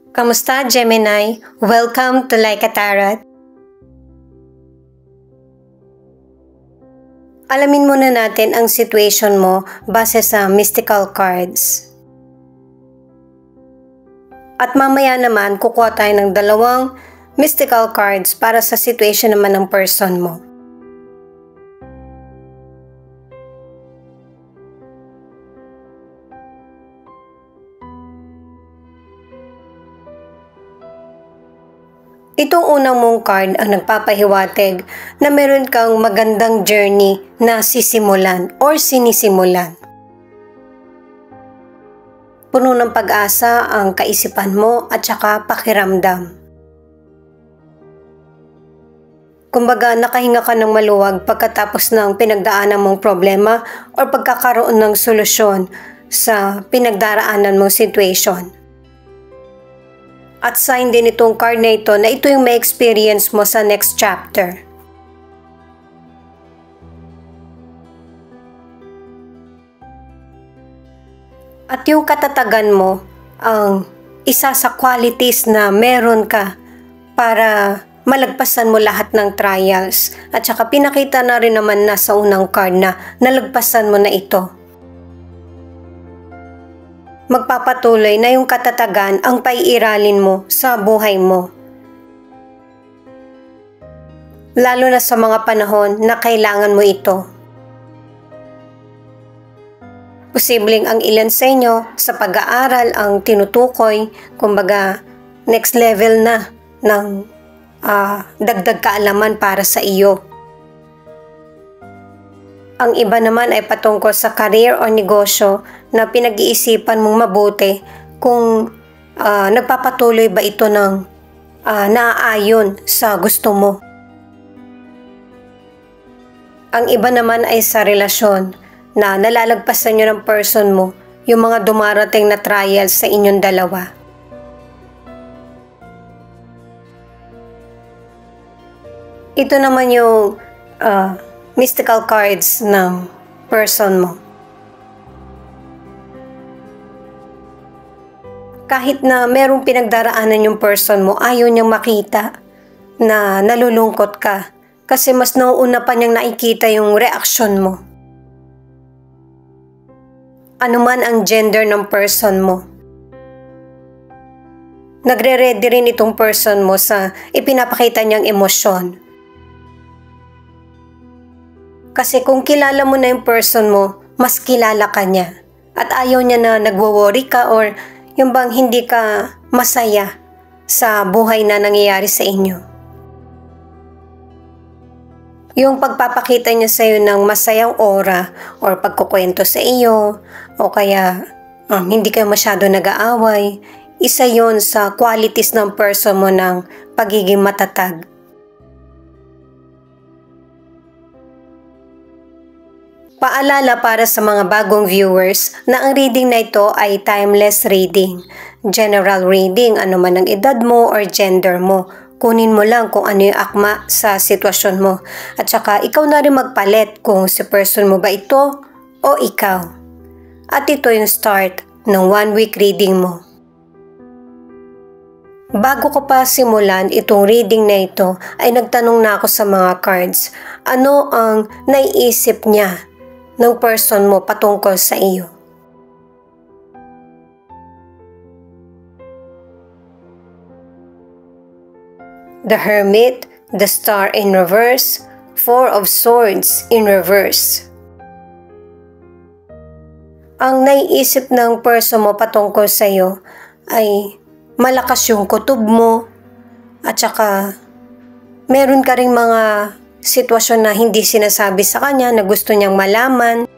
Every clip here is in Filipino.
Kamusta, Gemini? Welcome to Like a Tarot. Alamin muna natin ang situation mo base sa mystical cards. At mamaya naman, kukuha tayo ng dalawang mystical cards para sa situation naman ng person mo. Itong unang mong card ang nagpapahiwatig na meron kang magandang journey na sisimulan or sinisimulan. Puno ng pag-asa ang kaisipan mo at saka pakiramdam. Kumbaga nakahinga ka ng maluwag pagkatapos ng pinagdaanan mong problema o pagkakaroon ng solusyon sa pinagdaraanan mong situation. At sign din itong card na ito na ito yung may experience mo sa next chapter. At yung katatagan mo ang isa sa qualities na meron ka para malagpasan mo lahat ng trials. At saka pinakita na rin naman na sa unang card na nalagpasan mo na ito. Magpapatuloy na yung katatagan ang paiiralin mo sa buhay mo. Lalo na sa mga panahon na kailangan mo ito. Posibleng ang ilan sa inyo sa pag-aaral ang tinutukoy, kumbaga next level na ng dagdag kaalaman para sa iyo. Ang iba naman ay patungkol sa career o negosyo na pinag-iisipan mong mabuti kung nagpapatuloy ba ito ng naaayon sa gusto mo. Ang iba naman ay sa relasyon na nalalagpasan nyo ng person mo yung mga dumarating na trials sa inyong dalawa. Ito naman yung mystical cards ng person mo. Kahit na merong pinagdaraanan yung person mo, ayaw niyang makita na nalulungkot ka kasi mas nauuna pa niyang nakikita yung reaksyon mo. Ano man ang gender ng person mo. Nagre-ready rin itong person mo sa ipinapakita niyang emosyon. Kasi kung kilala mo na yung person mo, mas kilala ka niya. At ayaw niya na nagwo-worry ka or yung bang hindi ka masaya sa buhay na nangyayari sa inyo. Yung pagpapakita niya sa iyo ng masayang aura or pagkukwento sa iyo o kaya hindi kayo masyado nag-aaway, isa yon sa qualities ng person mo ng pagiging matatag. Paalala para sa mga bagong viewers na ang reading na ito ay timeless reading. General reading, ano man ang edad mo or gender mo. Kunin mo lang kung ano yung akma sa sitwasyon mo. At saka ikaw na rin magpalit kung si person mo ba ito o ikaw. At ito yung start ng 1 week reading mo. Bago ko pa simulan itong reading na ito ay nagtanong na ako sa mga cards. Ano ang naiisip niya ng person mo patungkol sa iyo? The Hermit, the Star in reverse, 4 of Swords in reverse. Ang naiisip ng person mo patungkol sa iyo ay malakas yung kutob mo at saka meron ka ring mga sitwasyon na hindi sinasabi sa kanya na gusto niyang malaman.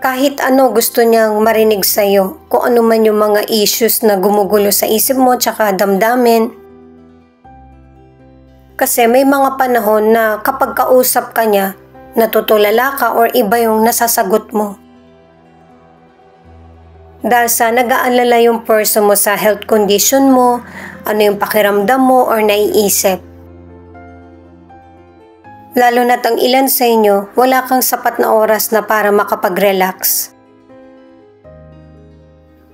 Kahit ano gusto niyang marinig sa iyo, kung ano man yung mga issues na gumugulo sa isip mo tsaka damdamin. Kasi may mga panahon na kapag kausap ka niya, natutulala ka or iba yung nasasagot mo. Dahil sa nag-aalala yung person mo sa health condition mo, ano yung pakiramdam mo or naiisip. Lalo na't ang ilan sa inyo, wala kang sapat na oras na para makapag-relax.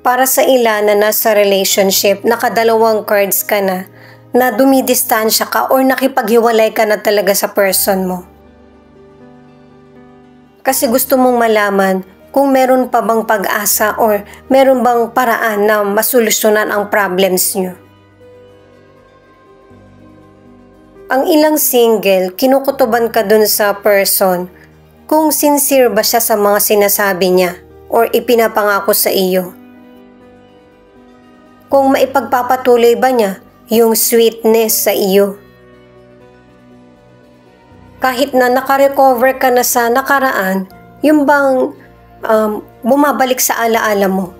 Para sa ilan na nasa relationship, nakadalawang cards ka na dumidistansya ka or nakipaghiwalay ka na talaga sa person mo. Kasi gusto mong malaman kung meron pa bang pag-asa or meron bang paraan na masolusyonan ang problems nyo. Ang ilang single, kinukutuban ka dun sa person kung sincere ba siya sa mga sinasabi niya or ipinapangako sa iyo. Kung maipagpapatuloy ba niya yung sweetness sa iyo. Kahit na nakarecover ka na sa nakaraan, yung bang bumabalik sa alaala mo.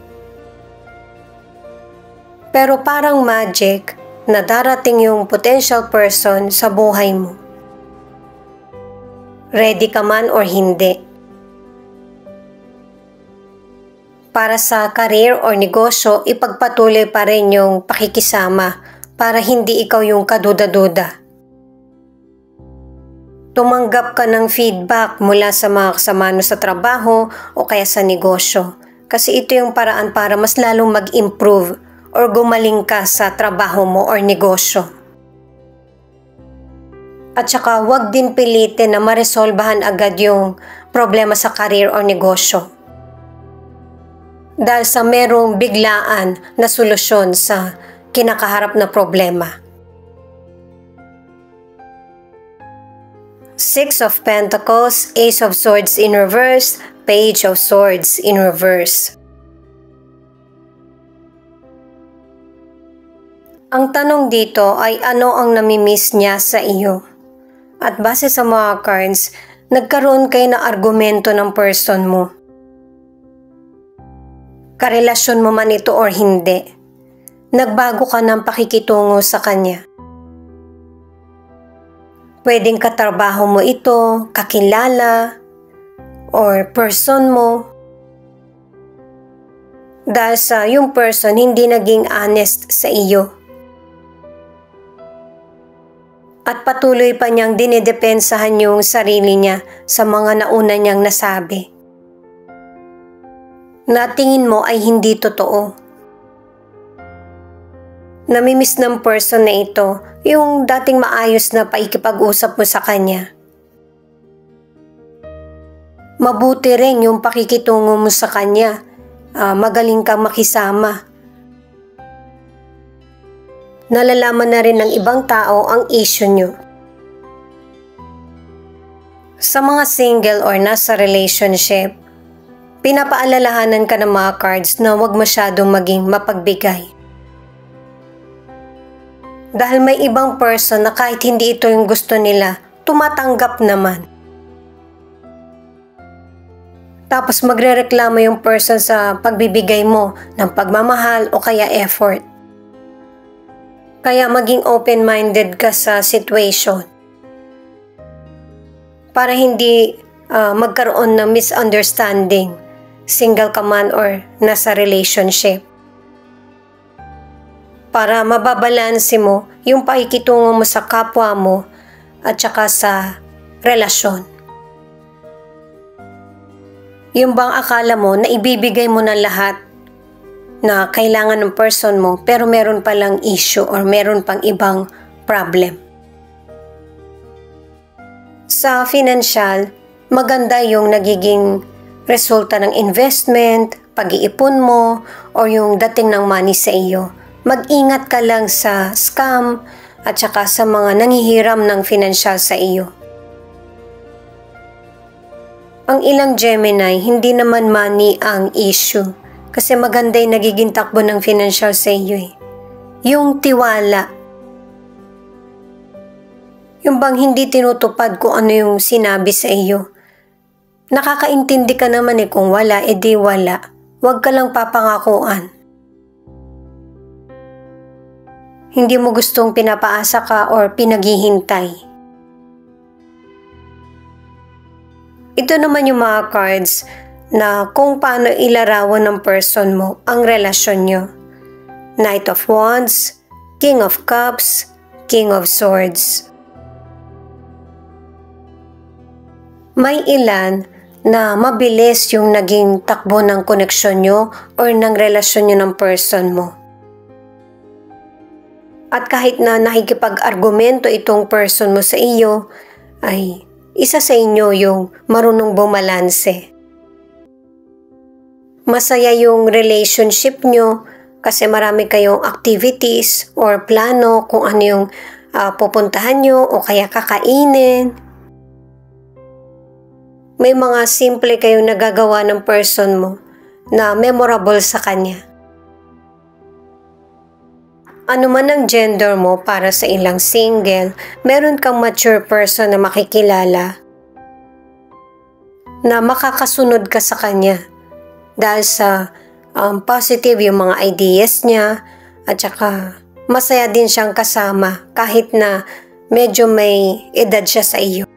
Pero parang magic na darating yung potential person sa buhay mo. Ready ka man or hindi. Para sa career or negosyo, ipagpatuloy pa rin yung pakikisama para hindi ikaw yung kaduda-duda. Tumanggap ka ng feedback mula sa mga kasama mo sa trabaho o kaya sa negosyo. Kasi ito yung paraan para mas lalong mag-improve or gumaling ka sa trabaho mo or negosyo. At saka huwag din pilitin na maresolbahan agad yung problema sa career or negosyo. Dahil sa merong biglaan na solusyon sa kinakaharap na problema. Six of Pentacles, Ace of Swords in reverse, Page of Swords in reverse. Ang tanong dito ay ano ang namimiss niya sa iyo? At base sa mga cards, nagkaroon kayo ng argumento ng person mo. Karelasyon mo man ito or hindi, nagbago ka ng pakikitungo sa kanya. Pwedeng katrabaho mo ito, kakilala, or person mo. Dahil sa yung person hindi naging honest sa iyo. At patuloy pa niyang dinidepensahan yung sarili niya sa mga nauna niyang nasabi. Na tingin mo ay hindi totoo. Namimiss ng person na ito yung dating maayos na paikipag-usap mo sa kanya. Mabuti rin yung pakikitungo mo sa kanya. Magaling kang makisama. Nalalaman na rin ng ibang tao ang issue nyo. Sa mga single or nasa relationship, pinapaalalahanan ka ng mga cards na huwag masyadong maging mapagbigay. Dahil may ibang person na kahit hindi ito yung gusto nila, tumatanggap naman. Tapos magrereklamo yung person sa pagbibigay mo ng pagmamahal o kaya effort. Kaya maging open-minded ka sa situation. Para hindi magkaroon ng misunderstanding, single ka man or nasa relationship. Para mababalanse mo yung pakikitungo mo sa kapwa mo at saka sa relasyon. Yung bang akala mo na ibibigay mo na lahat na kailangan ng person mo pero meron palang issue or meron pang ibang problem. Sa financial, maganda yung nagiging resulta ng investment, pag-iipon mo, o yung dating ng money sa iyo. Mag-ingat ka lang sa scam at saka sa mga nanghihiram ng financial sa iyo. Ang ilang Gemini, hindi naman money ang issue. Kasi maganda yung nagiging takbo ng financial sa iyo eh. Yung tiwala. Yung bang hindi tinutupad kung ano yung sinabi sa iyo. Nakakaintindi ka naman eh kung wala, edi wala. Huwag ka lang papangakuan. Hindi mo gustong pinapaasa ka or pinaghihintay. Ito naman yung mga cards na kung paano ilarawan ng person mo ang relasyon nyo. Knight of Wands, King of Cups, King of Swords. May ilan na mabilis yung naging takbo ng koneksyon nyo or ng relasyon nyo ng person mo. At kahit na nakikipag-argumento itong person mo sa iyo, ay isa sa inyo yung marunong bumalanse. Masaya yung relationship nyo kasi marami kayong activities or plano kung ano yung pupuntahan nyo o kaya kakainin. May mga simple kayong nagagawa ng person mo na memorable sa kanya. Ano man ang gender mo, para sa ilang single, meron kang mature person na makikilala na makakasunod ka sa kanya dahil sa positive yung mga ideas niya at saka masaya din siyang kasama kahit na medyo may edad siya sa iyo.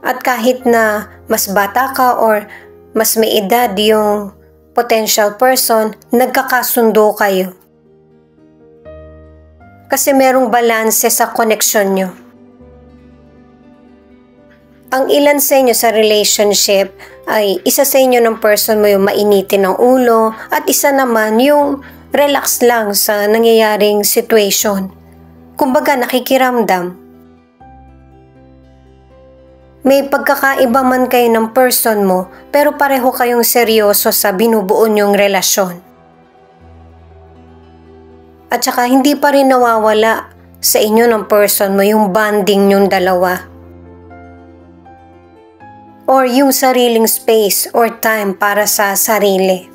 At kahit na mas bata ka or mas may edad yung potential person, nagkakasundo kayo. Kasi merong balanse sa koneksyon nyo. Ang ilan sa inyo sa relationship ay isa sa inyo ng person mo yung mainitin ng ulo at isa naman yung relax lang sa nangyayaring situation. Kumbaga nakikiramdam. May pagkakaiba man kayo ng person mo pero pareho kayong seryoso sa binubuo nyong relasyon. At saka hindi pa rin nawawala sa inyo ng person mo yung bonding nyong dalawa. Or yung sariling space or time para sa sarili.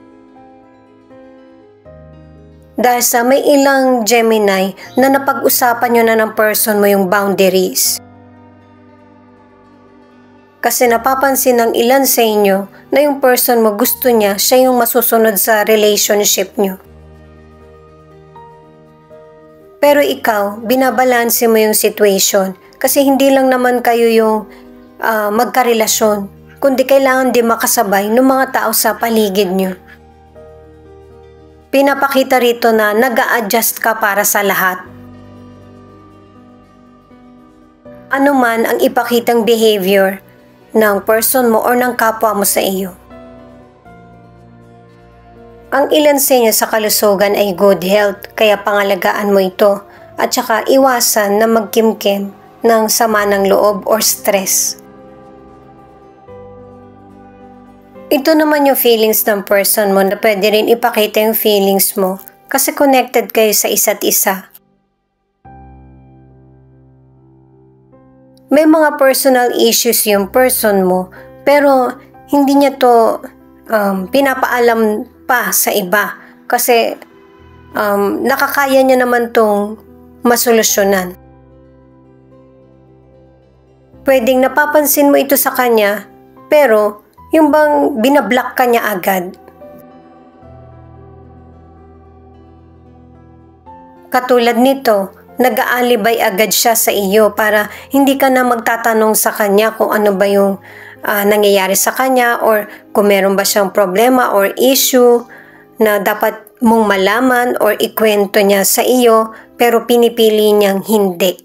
Dahil sa may ilang Gemini na napag-usapan nyo na ng person mo yung boundaries. Kasi napapansin ng ilan sa inyo na yung person mo gusto niya, siya yung masusunod sa relationship nyo. Pero ikaw, binabalanse mo yung situation kasi hindi lang naman kayo yung magkarelasyon, kundi kailangan din makasabay ng mga tao sa paligid nyo. Pinapakita rito na nag-a-adjust ka para sa lahat. Ano man ang ipakitang behavior ng person mo or ng kapwa mo sa iyo. Ang ilan sa inyo sa kalusugan ay good health, kaya pangalagaan mo ito at saka iwasan na magkimkim ng sama ng loob or stress. Ito naman yung feelings ng person mo na pwede rin ipakita yung feelings mo kasi connected kayo sa isa't isa. May mga personal issues yung person mo pero hindi niya to pinapaalam pa sa iba kasi nakakaya niya naman tong masolusyonan. Pwedeng napapansin mo ito sa kanya pero yung bang binablock ka niya agad. Katulad nito, nag-aalibay agad siya sa iyo para hindi ka na magtatanong sa kanya kung ano ba yung nangyayari sa kanya or kung meron ba siyang problema or issue na dapat mong malaman or ikwento niya sa iyo pero pinipili niyang hindi.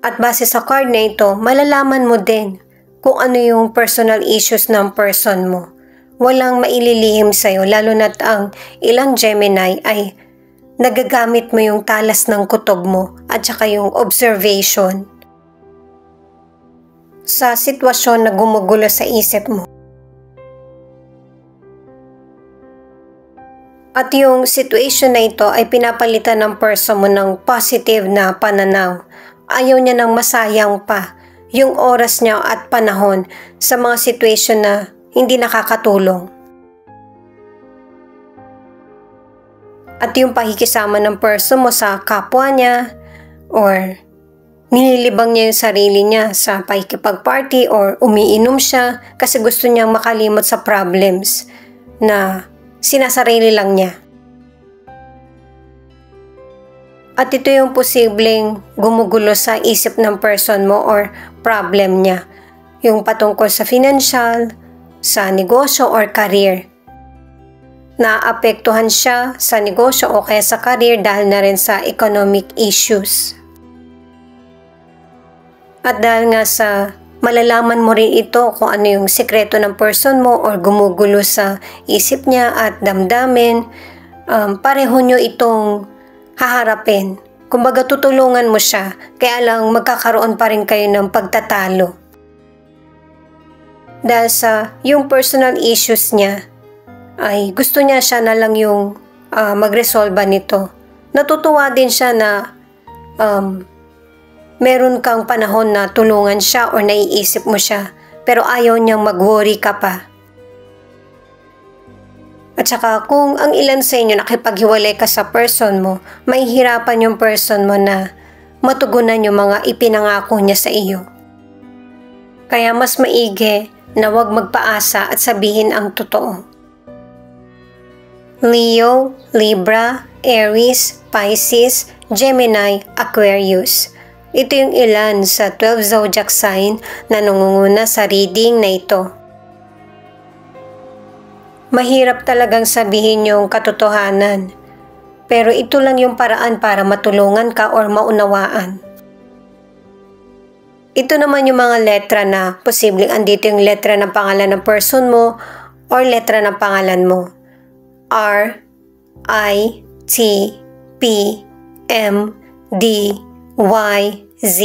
At base sa card na ito, malalaman mo din kung ano yung personal issues ng person mo. Walang maililihim sa'yo lalo na't ang ilang Gemini ay nagagamit mo yung talas ng kutob mo at saka yung observation sa sitwasyon na gumugulo sa isip mo. At yung situation na ito ay pinapalitan ng person mo ng positive na pananaw. Ayaw niya nang masayang pa yung oras niya at panahon sa mga situation na hindi nakakatulong. At yung pakikisama ng person mo sa kapwa niya or nililibang niya yung sarili niya sa pakikipag-party or umiinom siya kasi gusto niyang makalimot sa problems na sinasarili lang niya. At ito yung posibleng gumugulo sa isip ng person mo or problem niya. Yung patungkol sa financial, sa negosyo or career. Naapektuhan siya sa negosyo o kaya sa career dahil na rin sa economic issues. At dahil nga sa malalaman mo rin ito kung ano yung sikreto ng person mo or gumugulo sa isip niya at damdamin, pareho nyo itong haharapin. Kumbaga tutulungan mo siya, kaya lang magkakaroon pa rin kayo ng pagtatalo. Dahil sa yung personal issues niya, ay gusto niya siya na lang yung magresolba nito. Natutuwa din siya na meron kang panahon na tulungan siya o naiisip mo siya, pero ayaw niyang mag-worry ka pa. At saka kung ang ilan sa inyo nakipaghiwalay ka sa person mo, mahihirapan yung person mo na matugunan yung mga ipinangako niya sa iyo. Kaya mas maigi na huwag magpaasa at sabihin ang totoo. Leo, Libra, Aries, Pisces, Gemini, Aquarius. Ito yung ilan sa 12 zodiac sign na nangunguna sa reading na ito. Mahirap talagang sabihin yung katotohanan, pero ito lang yung paraan para matulungan ka or maunawaan. Ito naman yung mga letra na posibleng andito yung letra ng pangalan ng person mo or letra ng pangalan mo. R, I, T, P, M, D, Y, Z.